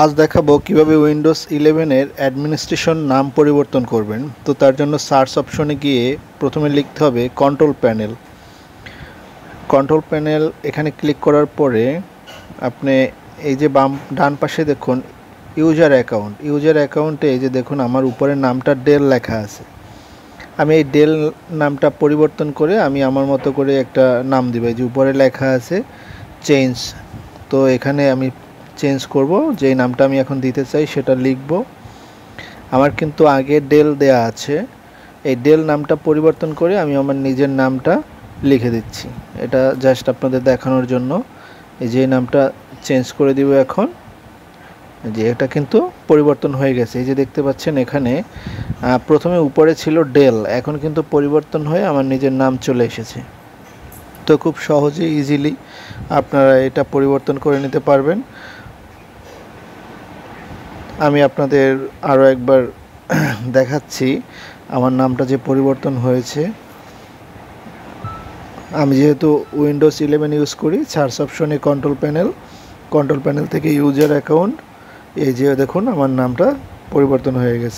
আজ দেখাবো কিভাবে উইন্ডোজ 11 এর অ্যাডমিনিস্ট্রেশন নাম পরিবর্তন করবেন। তো তার জন্য সার্চ অপশনে গিয়ে প্রথমে লিখতে হবে কন্ট্রোল প্যানেল। কন্ট্রোল প্যানেল এখানে ক্লিক করার পরে আপনি এই যে ডান পাশে দেখুন ইউজার অ্যাকাউন্টে এই যে দেখুন আমার উপরের নামটা ডেল লেখা আছে। আমি এই ডেল নামটা পরিবর্তন করে আমি আমার মতো করে একটা নাম দিব। এই যে উপরে লেখা আছে চেঞ্জ, তো এখানে আমি চেঞ্জ করব। যেই নামটা আমি এখন দিতে চাই সেটা লিখব। আমার কিন্তু আগে ডেল দেয়া আছে, এই ডেল নামটা পরিবর্তন করে আমি আমার নিজের নামটা লিখে দিচ্ছি। এটা জাস্ট আপনাদের দেখানোর জন্য। এই যে নামটা চেঞ্জ করে দিব এখন। যে এটা কিন্তু পরিবর্তন হয়ে গেছে, এই যে দেখতে পাচ্ছেন এখানে প্রথমে উপরে ছিল ডেল, এখন কিন্তু পরিবর্তন হয়ে আমার নিজের নাম চলে এসেছে। তো খুব সহজে ইজিলি আপনারা এটা পরিবর্তন করে নিতে পারবেন। আমি আপনাদের আরও একবার দেখাচ্ছি আমার নামটা যে পরিবর্তন হয়েছে। আমি যেহেতু উইন্ডোজ 11 ইউজ করি, সার্চ অপশনে কন্ট্রোল প্যানেল থেকে ইউজার অ্যাকাউন্ট, এই যে দেখুন আমার নামটা পরিবর্তন হয়ে গেছে।